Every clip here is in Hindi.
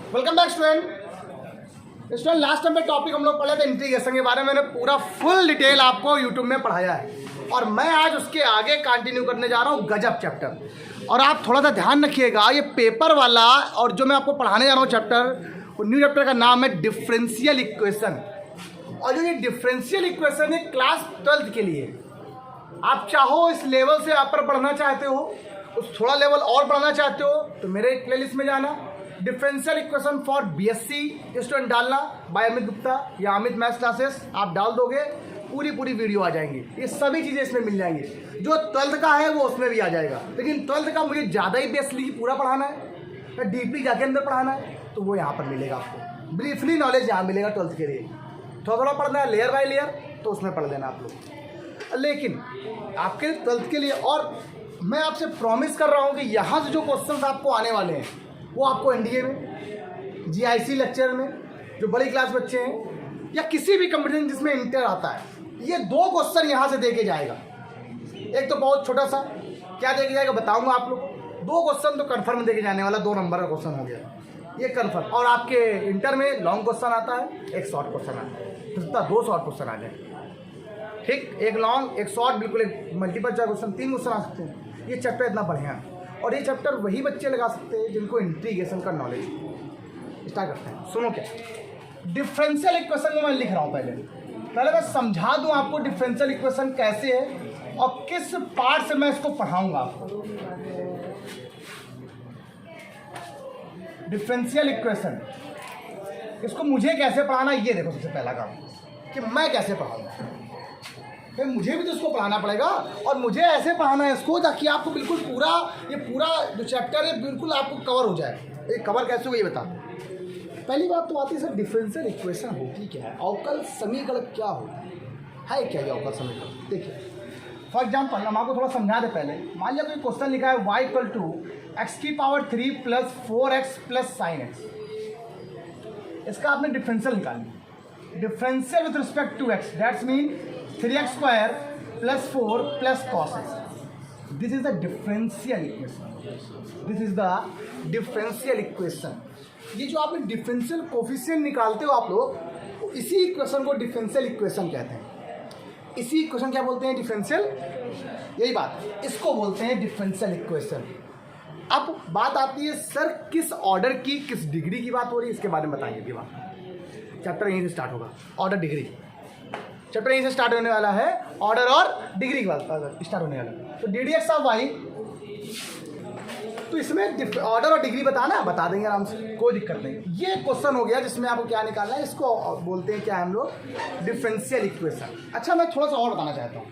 Welcome back student. Last time पे टॉपिक हम लोग पढ़े थे इंटीग्रेशन के बारे में। मैंने पूरा फुल डिटेल आपको यूट्यूब में पढ़ाया है और मैं आज उसके आगे कंटिन्यू करने जा रहा हूँ गजब चैप्टर। और आप थोड़ा सा ध्यान रखिएगा, ये पेपर वाला और जो मैं आपको पढ़ाने जा रहा हूँ चैप्टर, वो न्यू चैप्टर का नाम है डिफरेंशियल इक्वेशन। और जो ये डिफरेंशियल इक्वेशन है क्लास 12th के लिए, आप चाहो इस लेवल से आप पर पढ़ना चाहते हो, उस थोड़ा लेवल और पढ़ना चाहते हो तो मेरे प्लेलिस्ट में जाना, differential equation for BSc student डालना बाय अमित गुप्ता या अमित मैथ्स क्लासेस, आप डाल दोगे पूरी वीडियो आ जाएंगी। ये सभी चीज़ें इसमें मिल जाएंगी। जो 12th का है वो उसमें भी आ जाएगा, लेकिन 12th का मुझे ज़्यादा ही बेसली पूरा पढ़ाना है या डीपली जाके अंदर पढ़ाना है तो वो यहाँ पर मिलेगा आपको। ब्रीफली नॉलेज यहाँ मिलेगा 12th के लिए। थोड़ा पढ़ना है लेयर बाय लेयर तो उसमें पढ़ लेना आप लोग। लेकिन आपके 12th के लिए, और मैं आपसे प्रॉमिस कर रहा हूँ कि यहाँ से जो क्वेश्चंस आपको आने वाले हैं वो आपको एनडीए में, जीआईसी लेक्चर में, जो बड़ी क्लास बच्चे हैं या किसी भी कंपटीशन जिसमें इंटर आता है, ये 2 क्वेश्चन यहाँ से दे के जाएगा। एक तो बहुत छोटा सा क्या दे के जाएगा बताऊंगा आप लोग। 2 क्वेश्चन तो कन्फर्म दे के जाने वाला, 2 नंबर का क्वेश्चन हो गया ये कन्फर्म। और आपके इंटर में लॉन्ग क्वेश्चन आता है, एक शॉर्ट क्वेश्चन आता है, तो 2 शॉर्ट क्वेश्चन आ जाए। ठीक, एक लॉन्ग एक शॉर्ट, बिल्कुल एक मल्टीपल चॉइस क्वेश्चन, 3 क्वेश्चन आ सकते हैं। ये चैप्टर इतना बढ़िया है और ये चैप्टर वही बच्चे लगा सकते हैं जिनको इंटीग्रेशन का नॉलेज। स्टार्ट करते हैं। सुनो क्या डिफरेंशियल इक्वेशन को मैं लिख रहा हूँ। पहले मैं समझा दूं आपको डिफरेंशियल इक्वेशन कैसे है और किस पार्ट से मैं इसको पढ़ाऊंगा आपको। डिफरेंशियल इक्वेशन, इसको मुझे कैसे पढ़ाना, ये देखो सबसे पहला काम कि मैं कैसे पढ़ाऊंगा। फिर मुझे भी तो इसको पढ़ाना पड़ेगा और मुझे ऐसे पढ़ाना है इसको ताकि आपको बिल्कुल ये पूरा जो चैप्टर है बिल्कुल आपको कवर हो जाए। ये कवर कैसे हो ये बता। पहली बात तो आती है सर डिफरेंशियल इक्वेशन होती क्या है, अवकल समीकरण क्या होता है क्या ये अवकल समीकरण। देखिए फॉर एग्जाम्पल हम आपको थोड़ा समझा दें पहले। मान लिया कोई क्वेश्चन लिखा है y = x³ + 4x + sin x। इसका आपने डिफरेंशियल निकालना। Differential with respect to x, that's mean 3x² + 4 + cos x। This is the differential equation. This is the differential equation. ये जो आपने डिफरेंशियल कोफिशिएंट निकालते हो आप लोग, तो इसी इक्वेशन को डिफरेंशियल इक्वेशन कहते हैं। इसी इक्वेशन क्या बोलते हैं, डिफरेंशियल, यही बात, इसको बोलते हैं डिफरेंशियल इक्वेशन। अब बात आती है सर किस ऑर्डर की, किस डिग्री की बात हो रही है, इसके बारे में बताएंगे। ये बात चैप्टर यहीं से स्टार्ट होगा। ऑर्डर डिग्री चैप्टर यहीं से स्टार्ट होने वाला है, ऑर्डर और डिग्री की बात स्टार्ट होने वाला है। तो ddx ऑफ y, तो इसमें ऑर्डर और डिग्री बता देंगे आराम से, कोई दिक्कत नहीं। ये क्वेश्चन हो गया जिसमें आपको क्या निकालना है, इसको बोलते हैं क्या हम लोग, डिफरेंशियल इक्वेशन। अच्छा मैं थोड़ा सा और बताना चाहता हूँ।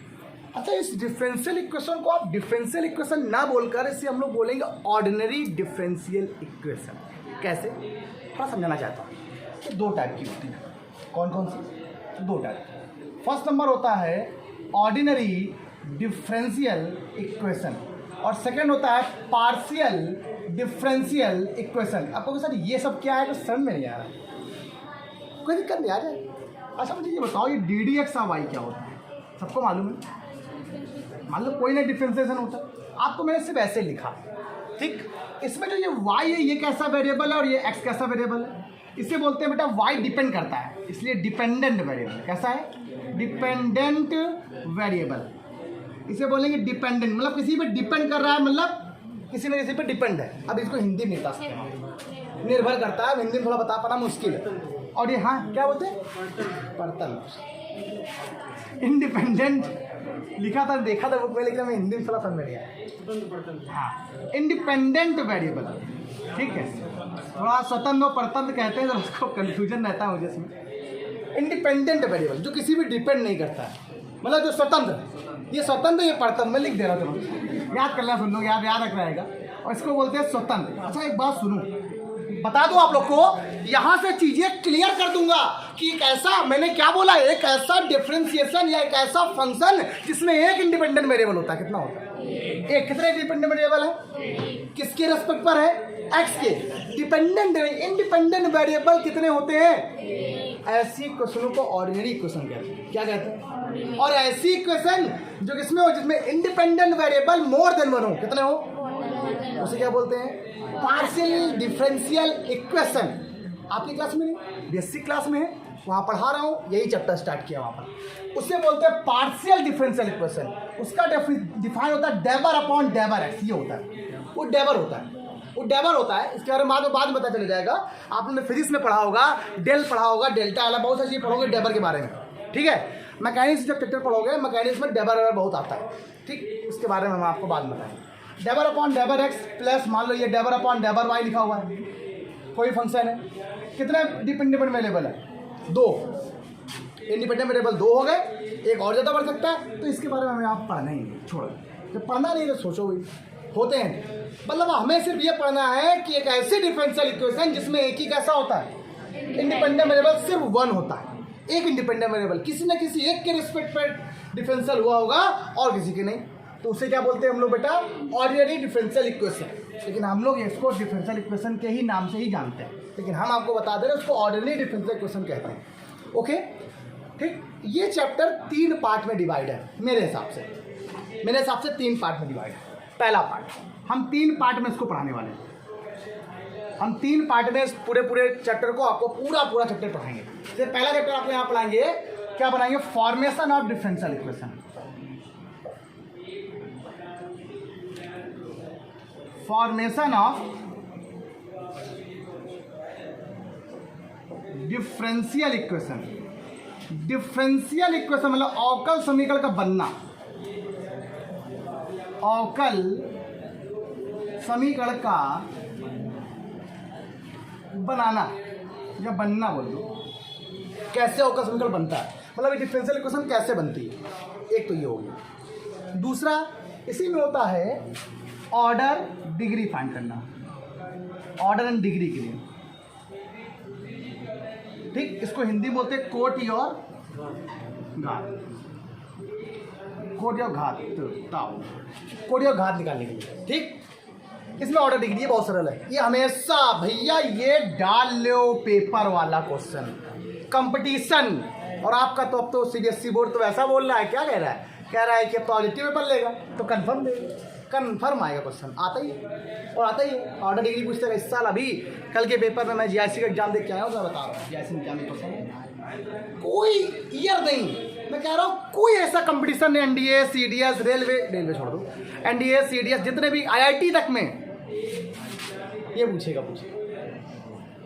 अच्छा इस डिफरेंशियल इक्वेशन को आप डिफरेंशियल इक्वेशन ना बोलकर इसे हम लोग बोलेंगे ऑर्डिनरी डिफरेंशियल इक्वेशन। कैसे, थोड़ा समझाना चाहता हूँ कि 2 टाइप की होती है। कौन कौन सी? 2 टाइप। फर्स्ट नंबर होता है ऑर्डिनरी डिफरेंशियल इक्वेशन और सेकंड होता है पार्शियल डिफरेंशियल इक्वेशन। आपको सर ये सब क्या है, तो समझ में नहीं आ रहा, कोई दिक्कत नहीं आ जाए। अच्छा मुझे ये बताओ, ये ddx ऑफ y क्या होता है, सबको मालूम है? मान लो कोई ना डिफरेंशिएशन होता है, आपको मैंने सिर्फ ऐसे लिखा, ठीक। इसमें जो ये y है ये कैसा वेरिएबल है और ये x कैसा वेरिएबल है, इसे बोलते हैं बेटा y डिपेंड करता है, इसलिए डिपेंडेंट वेरिएबल। कैसा है, डिपेंडेंट वेरिएबल, इसे बोलेंगे डिपेंडेंट, मतलब किसी पे डिपेंड कर रहा है, मतलब किसी न किसी पे डिपेंड है। अब इसको हिंदी में बता सकते हैं, निर्भर करता है, हिंदी में थोड़ा बता पाना मुश्किल है। और ये हाँ क्या बोलते हैं, परतन, इंडिपेंडेंट लिखा था, देखा था बुक में, लेकिन मैं हिंदी में थोड़ा समझ में नहीं आया। हाँ इंडिपेंडेंट वेरिएबल, ठीक है। थोड़ा स्वतंत्र और परतंत्र कहते हैं तो उसको कन्फ्यूजन रहता है मुझे इसमें। इंडिपेंडेंट वेरिएबल जो किसी भी डिपेंड नहीं करता है, मतलब जो स्वतंत्र, ये स्वतंत्र ये परतंत्र, मैं लिख दे रहा हूँ, याद कर लेना, सुन लो, याद रखना रहेगा। और इसको बोलते हैं स्वतंत्र। अच्छा एक बात सुनो, बता दूं आप लोग को, यहाँ से चीजें क्लियर कर दूंगा कि एक ऐसा, मैंने क्या बोला, एक ऐसा डिफरेंशिएशन या एक ऐसा फंक्शन जिसमें एक इंडिपेंडेंट वेरिएबल होता है। कितना होता है, एक। कितने इंडिपेंडेंट वेरिएबल है, किसके रेस्पेक्ट पर है, x के। डिपेंडेंट इंडिपेंडेंट वेरिएबल कितने होते हैं, ऐसी इक्वेशनों को ऑर्डिनरी इक्वेशन कहते हैं। क्या कहते हैं, और ऐसी इक्वेशन जो किसमें हो, जिसमें इंडिपेंडेंट वेरिएबल मोर देन 1 हो, कितने हो, उसे क्या बोलते हैं, पार्शियल डिफरेंशियल इक्वेशन। आपकी क्लास में नहीं, बेसिक क्लास में है, वहाँ पढ़ा रहा हूँ, यही चैप्टर स्टार्ट किया वहाँ पर। उससे बोलते हैं पार्शियल डिफरेंशियल इक्वेशन। उसका डिफाइन होता है डेबर अपॉन डेबर एक्स, ये होता है, वो डेबर होता है, वो डेबर होता है। इसके बारे में बाद में पता चल जाएगा। आपने फिजिक्स में पढ़ा होगा, डेल पढ़ा होगा, डेल्टा वाला बहुत सारी चीज़ पढ़ोगे डेबर के बारे में, ठीक है। मैकेनिक्स जब चैप्टर पढ़ोगे, मैकेनिक्स में डेबर बहुत आता है, ठीक, उसके बारे में हम आपको बाद में बताएंगे। डेबर अपॉन डेबर एक्स प्लस मान लो ये डेबर अपॉन डेबर वाई लिखा हुआ है, कोई फंक्शन है, कितने इंडिपेंडेंट वेरिएबल है, 2 इंडिपेंडेंट वेरिएबल 2 हो गए, एक और ज़्यादा बढ़ सकता है, तो इसके बारे में हमें आप पढ़ना ही नहीं, छोड़ो। जब पढ़ना नहीं तो सोचो भी होते हैं, मतलब हमें सिर्फ ये पढ़ना है कि एक ऐसी डिफरेंशियल इक्वेशन जिसमें एक ही कैसा होता है, इंडिपेंडेंट वेरिएबल सिर्फ 1 होता है, एक इंडिपेंडेंट वेरिएबल, किसी न किसी एक के रिस्पेक्ट पर डिफरेंशियल हुआ होगा और किसी के नहीं, तो उसे क्या बोलते हैं हम लोग बेटा, ऑर्डिनरी डिफरेंशियल इक्वेशन। लेकिन हम लोग इसको डिफरेंशियल इक्वेशन के ही नाम से ही जानते हैं, लेकिन हम आपको बता दे रहे हैं उसको ऑर्डिनरी डिफरेंशियल इक्वेशन कहते हैं। ओके, ठीक। ये चैप्टर 3 पार्ट में डिवाइड है मेरे हिसाब से, 3 पार्ट में डिवाइड है। पहला पार्ट हम 3 पार्ट में इसको पढ़ाने वाले हैं। हम 3 पार्ट में इस पूरे चैप्टर को आपको पूरा चैप्टर पढ़ाएंगे। जैसे पहला चैप्टर आपको यहाँ पढ़ाएंगे, क्या बनाएंगे, formation of differential equation, formation of differential equation. Differential equation मतलब अवकल समीकरण का बनना, अवकल समीकरण का बनाना या बनना बोल दो, कैसे अवकल समीकरण बनता है, मतलब ये डिफरेंशियल इक्वेशन कैसे बनती है, एक तो ये हो गया। दूसरा इसी में होता है ऑर्डर डिग्री फाइंड करना, ऑर्डर एंड डिग्री के लिए, ठीक, इसको हिंदी बोलते हैं कोट और घात, कोट और घात, कोट और घात निकालने के लिए, ठीक। इसमें ऑर्डर डिग्री है, बहुत सरल है ये, हमेशा भैया ये डाल लो पेपर वाला क्वेश्चन, कंपटीशन। और आपका तो अब तो सीबीएसई बोर्ड तो ऐसा बोल रहा है, क्या कह रहा है कि पॉजिटिव पेपर लेगा तो कंफर्म देगा, कंफर्म आएगा क्वेश्चन, आता ही है और आता ही है। ऑर्डर डिग्री पूछते हैं इस साल, अभी कल के पेपर में मैं जीआईसी का एग्जाम देख के आया हूँ, मैं बता रहा हूँ जीआईसी एग्जाम में क्वेश्चन, कोई ईयर नहीं, मैं कह रहा हूँ कोई ऐसा कंपटीशन नहीं, एनडीए सीडीएस रेलवे छोड़ दो, एनडीए सीडीएस जितने भी आईआईटी तक में ये पूछेगा,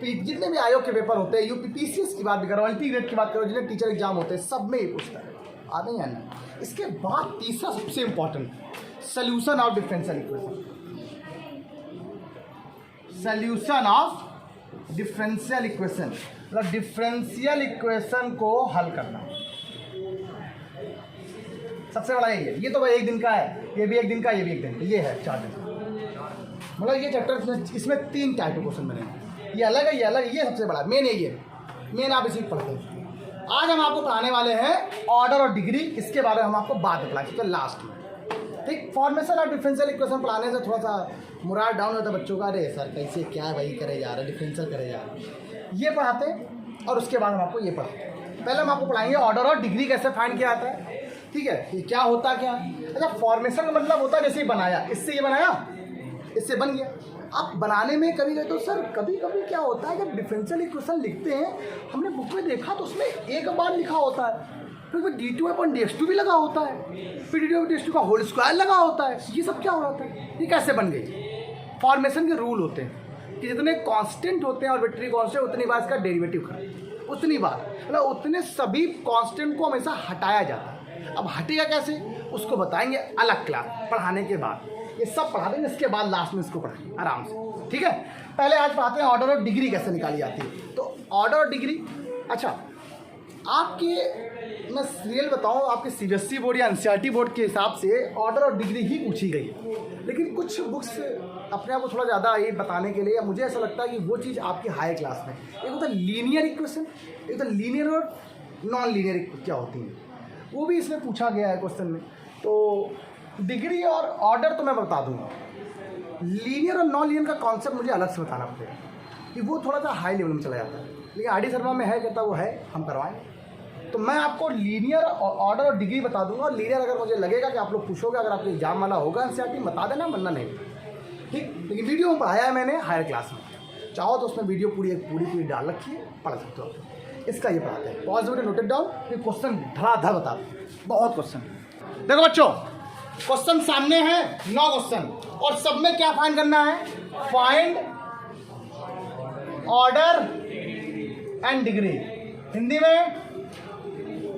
जितने भी आयोग के पेपर होते हैं, यूपीपीसीएस की बात भी करो, अल्टी ग्रेड की बात करो, जितने टीचर एग्जाम होते हैं, सब में ये पूछता है, आता ही है ना। इसके बाद तीसरा सबसे important, solution of differential equation, solution of differential equation मतलब डिफरेंशियल इक्वेशन को हल करना, सबसे बड़ा ये तो भाई एक दिन का है, ये भी एक दिन का, ये भी एक दिन, ये है 4 दिन, मतलब ये चैप्टर इसमें 3 टाइप के क्वेश्चन बने, ये अलग है, ये अलग है, ये सबसे बड़ा मेन है, ये मेन आप इसी पढ़ते हैं। आज हम आपको पढ़ाने वाले हैं ऑर्डर और डिग्री, इसके बारे में हम आपको बाद में पढ़ाएंगे, तो लास्ट में, ठीक। फॉर्मेशन ऑफ डिफरेंशियल इक्वेशन पढ़ाने से थोड़ा सा मोराल डाउन होता है बच्चों का, अरे सर कैसे क्या वही करे जा रहा है, डिफरेंशियल करे जा रहा है, ये पढ़ाते हैं। और उसके बाद हम आपको ये पढ़ाते हैं। पहले हम आपको पढ़ाएंगे ऑर्डर और डिग्री कैसे फाइंड किया जाता है, ठीक है, ये क्या होता क्या है। अच्छा, फॉर्मेशन का मतलब होता है जैसे बनाया, इससे ये बनाया, इससे बन गया। आप बनाने में कभी गए तो सर कभी क्या होता है, जब डिफरेंशियल इक्वेशन लिखते हैं, हमने बुक में देखा तो उसमें एक बार लिखा होता है, फिर d2/dx2 भी लगा होता है, फिर d2/dx2 का होल स्क्वायर लगा होता है, ये सब क्या हो रहा है, ये कैसे बन गई। फॉर्मेशन के रूल होते हैं कि जितने कांस्टेंट होते हैं आर्बिट्रेरी कांस्टेंट, उतनी बार इसका डेरिवेटिव करें, उतनी बार, मतलब उतने सभी कांस्टेंट को हमेशा हटाया जाता है। अब हटेगा कैसे, उसको बताएंगे अलग क्लास पढ़ाने के बाद, ये सब पढ़ा देंगे, इसके बाद लास्ट में इसको पढ़ेंगे आराम से, ठीक है। पहले आज पढ़ाते हैं ऑर्डर और डिग्री कैसे निकाली जाती है। तो ऑर्डर और डिग्री, अच्छा आपके, मैं रियल बताऊँ, आपके सीबीएसई बोर्ड या एनसीईआरटी बोर्ड के हिसाब से ऑर्डर और डिग्री ही पूछी गई है, लेकिन कुछ बुक्स अपने आप को थोड़ा ज़्यादा ये बताने के लिए, या मुझे ऐसा लगता है कि वो चीज़ आपकी हाई क्लास में, एक होता है लीनियर इक्वेशन, एक होता है लीनियर और नॉन लीनियर क्या होती है, वो भी इसमें पूछा गया है क्वेश्चन में। तो डिग्री और ऑर्डर तो मैं बता दूंगा, लीनियर और नॉन लीनियर का कॉन्सेप्ट मुझे अलग से बताना पड़ेगा, कि वो थोड़ा सा हाई लेवल में चला जाता है, लेकिन आर डी शर्मा में है, कहता वो है, हम करवाएंगे। तो मैं आपको लीनियर ऑर्डर और डिग्री बता दूंगा, और लीनियर अगर मुझे लगेगा कि आप लोग पूछोगे, अगर आपको एग्जाम वाला होगा एनसीईआरटी, बता देना, बनना नहीं, ठीक। लेकिन वीडियो में पढ़ाया है मैंने हायर क्लास में, चाहो तो उसमें वीडियो पूरी डाल रखी है, पढ़ सकते हो। इसका ये पढ़ाते हैं, पॉज वीडियो नोटेड डाउन, फिर क्वेश्चन धड़ाधड़ बताते हैं, बहुत क्वेश्चन। देखो बच्चों, क्वेश्चन सामने है 9 क्वेश्चन, और सब में क्या फाइंड करना है? Find order and degree. Hindi में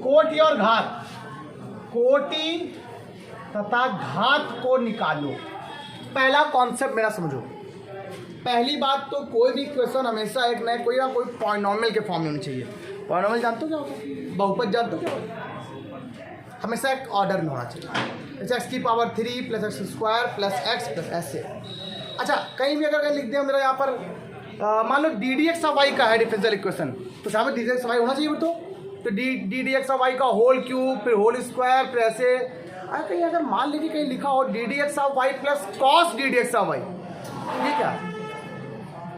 कोटि और घात, कोटि तथा घात को निकालो। पहला कॉन्सेप्ट मेरा समझो। पहली बात तो कोई भी क्वेश्चन हमेशा एक नए कोई ना कोई पॉलिनॉमियल के फॉर्म में होनी चाहिए। पॉलिनॉमियल जानते हो क्या होता है? बहुपद जानते हो क्या होता है? हमेशा एक ऑर्डर में होना चाहिए, जैसे एक्स की power 3 plus x square plus x plus ऐसे। अच्छा, कहीं भी अगर लिख दें मेरा यहाँ पर मान लो D D X of Y का है डिफरेंशियल इक्वेशन, तो यहाँ पर डी डी एक्स वाई होना चाहिए। तो D D X of Y का होल क्यूब फिर होल स्क्वायर फिर ऐसे। कहीं अगर मान लीजिए कहीं लिखा हो D D X of Y plus cos D D X of Y, ये क्या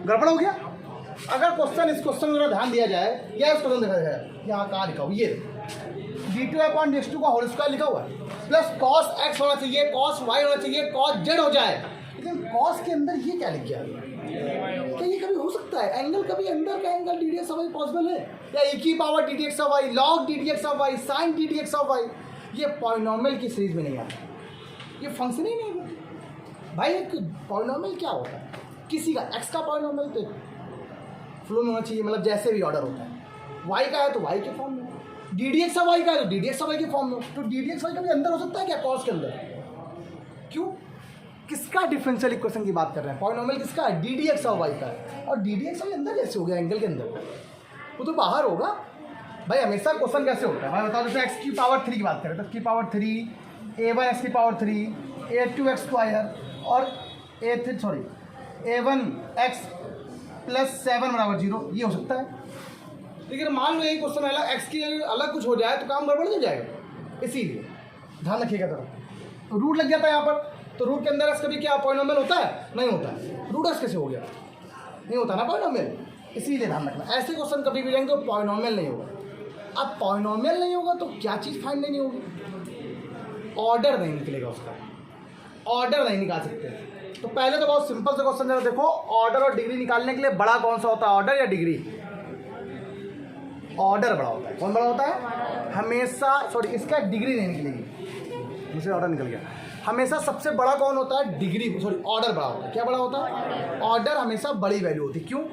गड़बड़ हो गया? अगर क्वेश्चन इस क्वेश्चन में ध्यान दिया जाए या इस क्वेश्चन देखा जाए, यहाँ कहाँ लिखा हुआ ये d2/x2 का होल स्क्वायर लिखा हुआ है, प्लस कॉस एक्स होना चाहिए, कॉस वाई होना चाहिए, कॉस जेड हो जाए। लेकिन कॉस के अंदर ये क्या लिख गया? क्या ये कभी हो सकता है? एंगल कभी अंदर का angle D D X of Y possible है? या एक ही power D D X of Y, log D D X of Y, sine D D X of Y, ये पॉलिनॉमियल की सीरीज में नहीं आता, ये फंक्शन ही नहीं है भाई। पॉलिनॉमियल क्या होता है? किसी का एक्स का पॉलिनॉमियल तो फ्लो में होना चाहिए, मतलब जैसे भी ऑर्डर होता है। वाई का है तो वाई के फॉर्म में, D D X of Y का है तो D D X of Y के फॉर्म में। तो डी डी एक्स वाई कभी अंदर हो सकता है क्या कॉस के अंदर? क्यों? किसका डिफरेंशियल इक्वेशन की बात कर रहे हैं? पॉलिनॉमियल किसका है? D D X of Y का है। और डी डी एक्स वाई अंदर कैसे हो गया एंगल के अंदर? वो तो बाहर होगा भाई। हमेशा क्वेश्चन कैसे होता है भाई बताओ? जैसे एक्स की पावर 3 की बात करें तो एक्स की पावर 3, a1 एक्स की पावर 3, a2 एक्स स्क्वायर और a1 एक्स प्लस 7 बराबर 0, ये हो सकता है। लेकिन मान लो यही क्वेश्चन अलग एक्स की अलग कुछ हो जाए तो काम गड़बड़ हो जाएगा। इसीलिए ध्यान रखिएगा जरा। रूट लग जाता है यहाँ पर, तो रूट के अंदर एक्स कभी क्या पॉलिनॉमियल होता है? नहीं होता है। रूट एक्स कैसे हो गया? नहीं होता ना पॉलिनॉमियल, इसीलिए ध्यान रखना। ऐसे क्वेश्चन कभी भी जाएंगे तो पॉलिनॉमियल नहीं होगा। अब पॉलिनॉमियल नहीं होगा तो क्या चीज़ फाइंड नहीं होगी? ऑर्डर नहीं निकलेगा उसका, ऑर्डर नहीं निकाल सकते। तो पहले तो बहुत सिंपल से क्वेश्चन जरा देखो, ऑर्डर और डिग्री निकालने के लिए बड़ा कौन सा होता है, ऑर्डर या डिग्री? ऑर्डर बड़ा होता है। कौन बड़ा होता है? हमेशा, सॉरी इसका डिग्री नहीं निकलेगी, मुझे ऑर्डर निकल गया। हमेशा सबसे बड़ा कौन होता है? डिग्री, सॉरी ऑर्डर बड़ा होता है। क्या बड़ा होता है? ऑर्डर हमेशा बड़ी वैल्यू होती है। क्यों?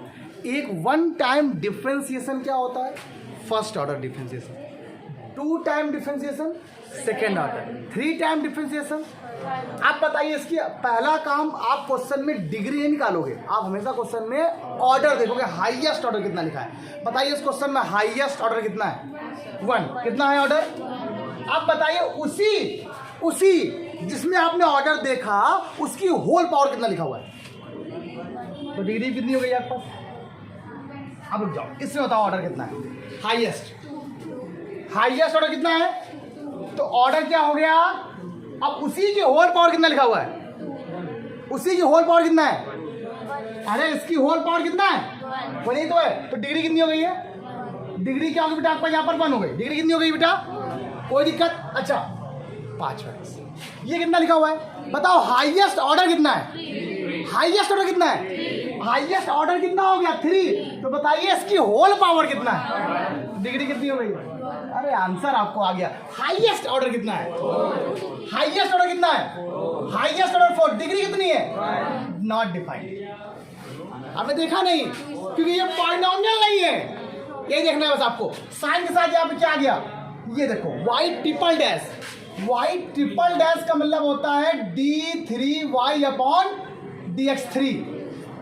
एक वन टाइम डिफ्रेंसिएशन क्या होता है? First order differentiation, 2 time differentiation second order, 3 time differentiation. आप बताइए, इसकी पहला काम आप क्वेश्चन में डिग्री नहीं निकालोगे, आप हमेशा क्वेश्चन में ऑर्डर देखोगे, हाईएस्ट ऑर्डर कितना लिखा है। बताइए इस क्वेश्चन में हाईएस्ट ऑर्डर कितना है? 1। कितना है ऑर्डर? आप बताइए उसी जिसमें आपने ऑर्डर देखा उसकी होल पावर कितना लिखा हुआ है? तो डिग्री कितनी हो गई आपके पास? अब रुक जाओ, इसमें बताओ ऑर्डर कितना है? हाईएस्ट ऑर्डर कितना है? तो ऑर्डर क्या हो गया? अब उसी की होल पावर कितना लिखा हुआ है? उसी की होल पावर कितना है? अरे इसकी होल पावर कितना है? 1 ही तो है। तो डिग्री कितनी हो गई है? डिग्री क्या होगी बेटा आपका? यहाँ पर 1 हो गई। डिग्री कितनी हो गई बेटा? कोई दिक्कत? अच्छा 5। ये कितना लिखा हुआ है? बताओ हाईएस्ट ऑर्डर कितना है? हाईएस्ट ऑर्डर कितना है? हाईएस्ट ऑर्डर कितना हो गया? 3। तो बताइए इसकी होल पावर कितना है? डिग्री कितनी हो गई? अरे आंसर आपको आ गया। हाईएस्ट ऑर्डर कितना है? हाईएस्ट ऑर्डर कितना है? Highest order 4। डिग्री कितनी है? Not defined. आपने देखा नहीं क्योंकि ये पॉलिनॉमियल नहीं है। यही देखना है बस आपको। साइन के साथ यहाँ पे क्या आ गया? ये देखो y triple dash. y triple dash का मतलब होता है d3y अपॉन dx3,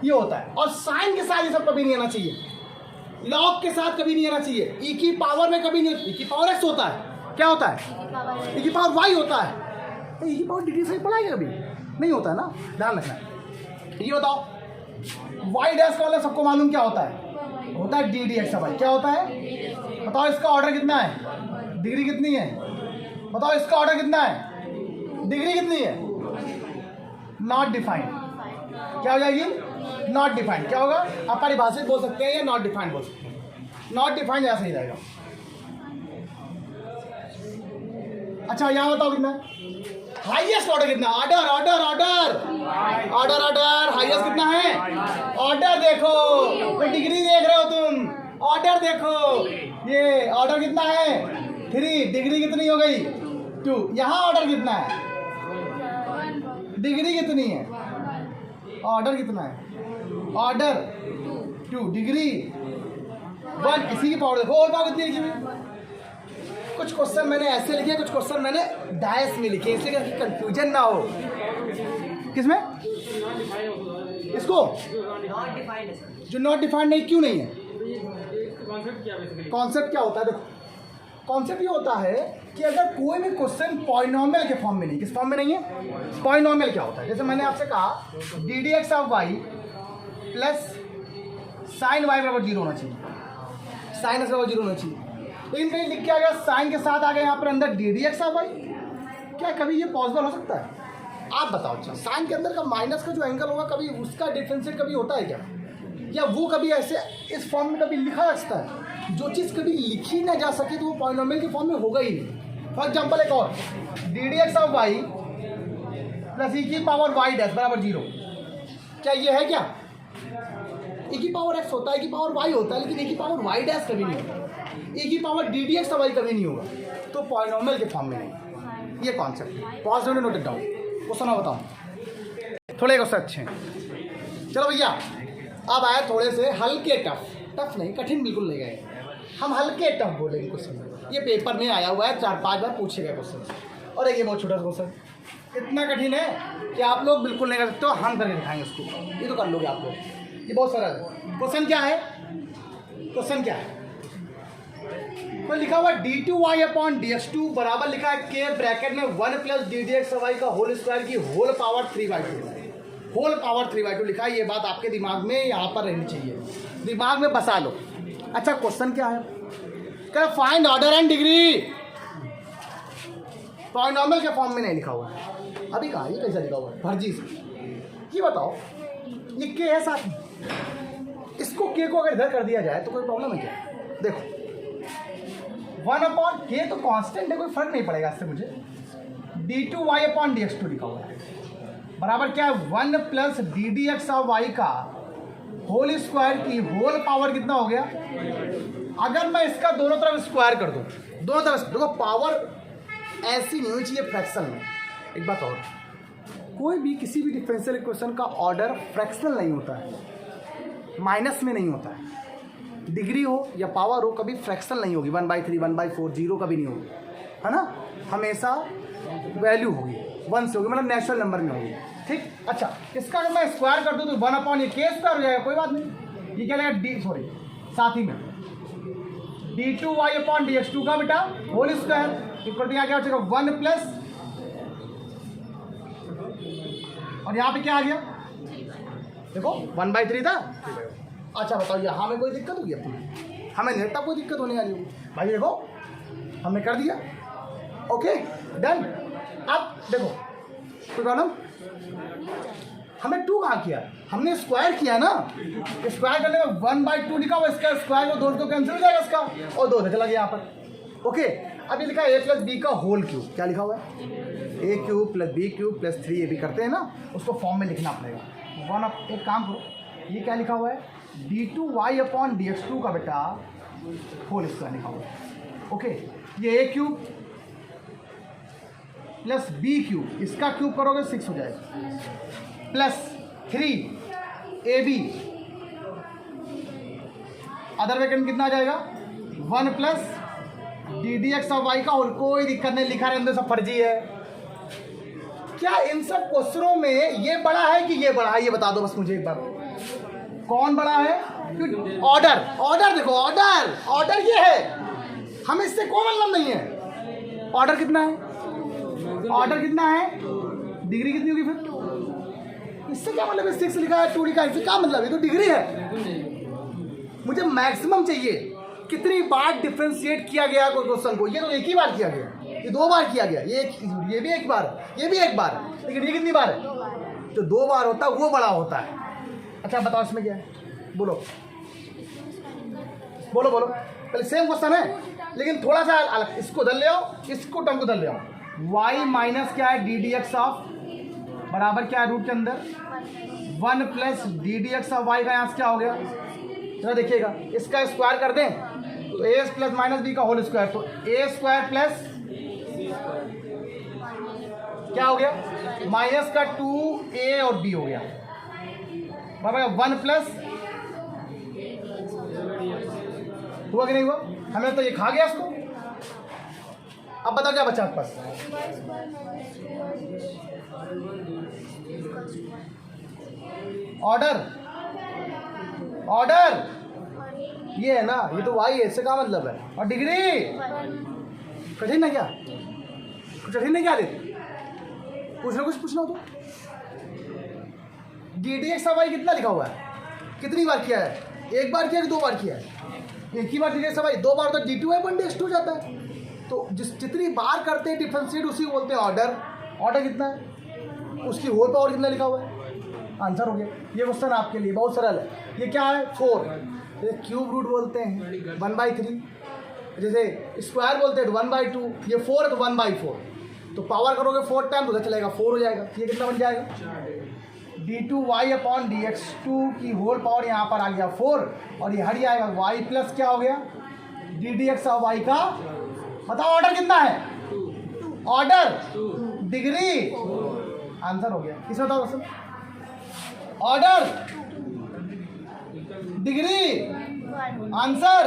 ये होता है। और साइन के साथ ये सब कभी नहीं आना चाहिए, लॉग के साथ कभी नहीं आना चाहिए, e की पावर में कभी नहीं। e की पावर x होता है, क्या होता है? e की पावर y होता है। तो e की पावर dt से पढ़ाएगा कभी नहीं होता है ना, ध्यान रखना। ये बताओ y डैश का मतलब सबको मालूम क्या होता है? होता है डी डी एक्स वाई। क्या होता है? बताओ इसका ऑर्डर कितना है? डिग्री कितनी है? बताओ इसका ऑर्डर कितना है? डिग्री कितनी है? Not defined. क्या हो जाएगी? Not defined. क्या होगा? आप परिभाषित बोल सकते हैं या नॉट डिफाइंड बोल सकते हैं। नॉट डिफाइंड यहाँ सही रहेगा। अच्छा यहाँ बताओ कितना है? हाईएस्ट ऑर्डर कितना? Order order order order order highest कितना है? ऑर्डर देखो, तो डिग्री देख रहे हो तुम, ऑर्डर देखो, ये ऑर्डर कितना है? 3, डिग्री कितनी हो गई? 2। यहाँ ऑर्डर कितना है? डिग्री कितनी है? ऑर्डर कितना है? Order 2, degree 1। इसी की पावर देखो, और पावर कितनी लिखी हुई? कुछ क्वेश्चन मैंने ऐसे लिखे, कुछ क्वेश्चन मैंने डायस में लिखे, इसलिए कि कंफ्यूजन ना हो। किसमें? इसको जो नॉट डिफाइंड नहीं, क्यों नहीं है? कॉन्सेप्ट क्या होता है? देखो, कॉन्सेप्ट ये होता है कि अगर कोई भी क्वेश्चन पॉलिनोमियल के फॉर्म में नहीं, किस फॉर्म में नहीं है? पॉलिनोमियल क्या होता है? जैसे मैंने आपसे कहा D D X of Y plus sine Y बराबर 0 होना चाहिए, साइन एक्स बराबर 0 होना चाहिए, लेकिन कहीं लिख के आ गया साइन के साथ आ गया यहाँ पर अंदर D D X of Y. क्या कभी ये पॉसिबल हो सकता है? आप बताओ। अच्छा, साइन के अंदर का माइनस का जो एंगल होगा, कभी उसका डिफरेंशिएट कभी होता है क्या? या वो कभी ऐसे इस फॉर्म में कभी लिखा जा सकता है? जो चीज़ कभी लिखी ना जा सके तो वो पॉलिनोमियल के फॉर्म में होगा ही नहीं। फॉर एग्जाम्पल एक और, D D X of Y plus E की पावर वाई डैश बराबर 0। क्या ये है? क्या ए की पावर एक्स होता है, ए की पावर वाई होता है, लेकिन ए की पावर वाई डैश कभी नहीं होता, ए की power D D X Y कभी नहीं होगा, तो पॉलिनोमियल के फॉर्म में नहीं। ये कॉन्सेप्ट पॉज में नोट डाउन। क्वेश्चन बताऊँ, थोड़े क्वेश्चन अच्छे हैं। चलो भैया, अब आए थोड़े से हल्के टफ, टफ नहीं, कठिन बिल्कुल नहीं गए, हम हल्के टफ बोलेंगे क्वेश्चन। ये पेपर में आया हुआ है, 4-5 बार पूछे गए क्वेश्चन, और एक ये बहुत छोटा सा क्वेश्चन, इतना कठिन है कि आप लोग बिल्कुल नहीं कर सकते हो, हम करके दिखाएंगे उसको, ये तो कर लोगे आप लोग, ये बहुत सरल है। क्वेश्चन क्या है? क्वेश्चन क्या है? तो लिखा हुआ d2y अपॉन dx2 बराबर लिखा है के ब्रैकेट में 1 plus D D X Y का होल स्क्वायर की होल पावर 3/2, होल पावर 3/2 लिखा है। ये बात आपके दिमाग में यहाँ पर रहनी चाहिए, दिमाग में बसा लो। अच्छा, क्वेश्चन क्या है? क्या find order and degree. Polynomial के फॉर्म में नहीं लिखा हुआ है। अभी कहा ये कैसा लिखा हुआ है? फर्जी से। ये बताओ, ये के है साथ में, इसको के को अगर इधर कर दिया जाए तो कोई प्रॉब्लम है क्या? देखो 1 अपॉन के तो कांस्टेंट है, कोई फर्क नहीं पड़ेगा इससे मुझे। d2y अपॉन dx2 लिखा हुआ है बराबर क्या है? 1 plus D D X of Y का होल स्क्वायर की होल पावर कितना हो गया? अगर मैं इसका दोनों तरफ स्क्वायर कर दूं, दोनों तरफ देखो, पावर ऐसी नहीं होनी चाहिए फ्रैक्शन में। एक बात और, कोई भी किसी भी डिफरेंशियल इक्वेशन का ऑर्डर फ्रैक्शनल नहीं होता है, माइनस में नहीं होता है। डिग्री हो या पावर हो, कभी फ्रैक्शनल नहीं होगी, 1/3 1/4 0 कभी नहीं होगी, है ना? हमेशा वैल्यू होगी 1 से होगी, मतलब नेचुरल नंबर में होगी। ठीक। अच्छा, इसका अगर मैं स्क्वायर कर दूँ तो 1 अपॉन ये के स्क्वायर हो जाएगा, कोई बात नहीं। ये क्या लगेगा? साथ ही में d2y अपॉन dx2 का बेटा होल स्क्वायर इक्वल टू क्या हो जाएगा? 1 प्लस, और यहाँ पे क्या आ गया? देखो 1/3 था। अच्छा बताओ, यहाँ में कोई दिक्कत होगी? अपनी हमें नहीं लगता कोई दिक्कत होने वाली होगी भाई। देखो हमने कर दिया, ओके डन। अब देखो कोई प्रॉब्लम? हमें 2 कहाँ किया? हमने स्क्वायर किया ना, स्क्वायर करने में 1/2 लिखा हुआ, इसका स्क्वायर को 2 से कैंसिल हो जाएगा इसका, और 2 से चला गया यहाँ पर। ओके, अब ये लिखा है a प्लस बी का होल क्यूब। क्या लिखा हुआ है? a cube plus B cube plus 3 ab करते हैं ना, उसको फॉर्म में लिखना पड़ेगा। 1 अब एक काम करो, ये क्या लिखा हुआ है? d2y अपॉन dx2 का बेटा होल स्क्वायर लिखा हुआ है। ओके, ये a cube plus B cube, इसका क्यूब करोगे 6 हो जाएगा, प्लस 3ab, अदर वैकेंट कितना आ जाएगा? 1 plus D D X of Y का होल। कोई दिक्कत नहीं, लिखा रहने दो, सब फर्जी है। क्या इन सब क्वेश्चनों में ये बड़ा है कि ये बड़ा है? ये बता दो बस मुझे एक बार, कौन बड़ा है? ऑर्डर, ऑर्डर देखो, ऑर्डर, ऑर्डर ये है, हमें इससे कोई मतलब नहीं है। ऑर्डर कितना है? ऑर्डर कितना है? डिग्री कितनी होगी फिर? इससे क्या मतलब? 6 लिखा है, 2 लिखा है, इससे क्या मतलब? ये तो डिग्री है। मुझे मैक्सिमम चाहिए कितनी बार डिफ्रेंशिएट किया गया कोई क्वेश्चन को। ये तो एक ही बार किया गया, ये 2 बार किया गया, ये भी एक बार, ये भी एक बार, लेकिन ये कितनी बार है? तो 2 बार होता है, वो बड़ा होता है। अच्छा बताओ इसमें क्या है? बोलो बोलो बोलो। पहले सेम क्वेश्चन है, लेकिन थोड़ा सा अलग। इसको उधर ले आओ, इसको टर्म को उधर ले आओ। y माइनस क्या है डी डी एक्स ऑफ बराबर क्या है रूट के अंदर 1 plus D D X of Y का यहाँ से क्या हो गया, जरा देखिएगा इसका स्क्वायर कर दें तो ए प्लस माइनस बी का होल स्क्वायर, तो ए स्क्वायर प्लस क्या हो गया माइनस का 2a और b हो गया बराबर 1 प्लस हुआ कि नहीं हुआ, हमें तो ये खा गया इसको। अब बताओ क्या बचा आपके पास, ऑर्डर ऑर्डर ये है ना, ये तो वाई है, इससे क्या मतलब है, और डिग्री कठिन है क्या, कुछ कठिन नहीं क्या कुछ पूछना हो तो डी डी एक्स वाई कितना लिखा हुआ है, कितनी बार किया है, एक बार किया कि 2 बार किया है, एक ही बार डी डी एक्स वाई 2 बार तो D two Y D X two जाता है, तो जितनी बार करते हैं डिफरेंशिएट उसी को बोलते हैं ऑर्डर। ऑर्डर कितना है, उसकी होल पावर कितना लिखा हुआ है, आंसर हो गया। ये क्वेश्चन आपके लिए बहुत सरल है। ये क्या है 4, ये क्यूब रूट बोलते हैं 1/3, जैसे स्क्वायर बोलते हैं 1/2, ये 4 है तो 1/4, तो पावर करोगे 4 टाइम तो उधर चलेगा 4 हो जाएगा, ये कितना बन जाएगा d2y अपॉन dx2 की होल पावर यहाँ पर आ गया 4 और ये हट जाएगा y प्लस क्या हो गया D D X of Y का, बताओ ऑर्डर कितना है, ऑर्डर डिग्री, आंसर हो गया। किस बताओ दोस्तों, ऑर्डर डिग्री आंसर,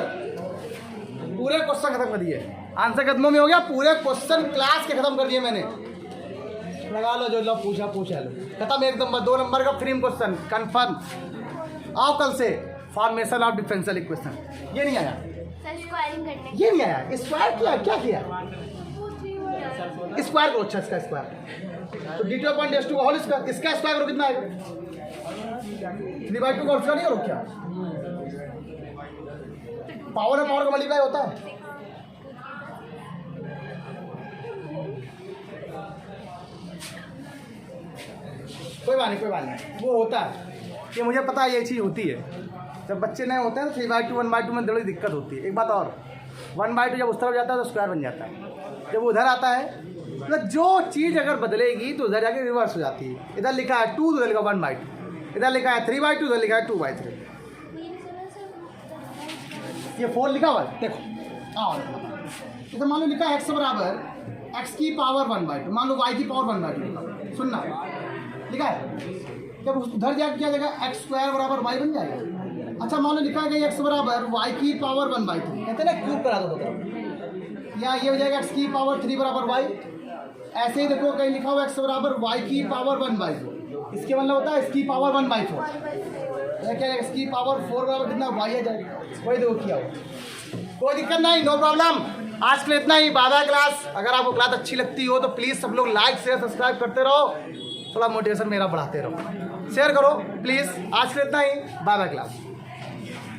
पूरे क्वेश्चन खत्म कर दिए, आंसर खत्म में हो गया, पूरे क्वेश्चन क्लास के खत्म कर दिए मैंने, लगा लो जो लो पूछा लो खत्म, 1 नंबर 2 नंबर का फ्री क्वेश्चन कंफर्म। आओ कल से फॉर्मेशन ऑफ डिफरेंशियल इक्वेशन, ये नहीं आया स्क्वायरिंग करने, ये नहीं आया, स्क्वायर किया क्या किया, स्क्वायर करो, अच्छा इसका स्क्वायर तो d2 अपॉन ds2 का होल स्क्वायर, इसका स्क्वायर करो कितना आएगा 3/2 का उसका नहीं करो क्या, पावर में पावर का मल्टीप्लाई होता है, कोई बात नहीं वो होता है, ये मुझे पता है ये चीज़ होती है, जब बच्चे नए होते हैं तो 3/2 1/2 में थोड़ी दिक्कत होती है। एक बात और 1/2 जब उस तरफ जाता है तो स्क्वायर बन जाता है, जब उधर आता है मतलब जो चीज़ अगर बदलेगी तो उधर जाके रिवर्स हो जाती है, इधर लिखा है 2 उधर लिखा 1/2, इधर लिखा है 3/2 उधर लिखा है 2/3, ये 4 लिखा हुआ है देखो, आओ इधर मान लो लिखा है x बराबर x की पावर 1/2, मान लो y की पावर 1/2, सुनना लिखा है, जब उधर जाकर क्या जाएगा x² बराबर y बन जाएगा। अच्छा मान लो लिखा है x बराबर y की पावर 1/3, कहते हैं ना क्यूब करा दो तरफ, या ये हो जाएगा x की पावर 3 बराबर y, ऐसे ही देखो कहीं लिखा हुआ x बराबर y की पावर 1/4, इसके मतलब होता है इसकी पावर 1/4, क्या x की पावर 4 बराबर कितना y आ जाएगा, वही देखो किया हुआ, कोई दिक्कत नहीं, नो प्रॉब्लम। आज के लिए इतना ही, बाधा क्लास अगर आपको क्लास अच्छी लगती हो तो प्लीज़ सब लोग लाइक शेयर सब्सक्राइब करते रहो, थोड़ा मोटिवेशन मेरा बढ़ाते रहो, शेयर करो प्लीज़। आज के लिए इतना ही, बाधा क्लास।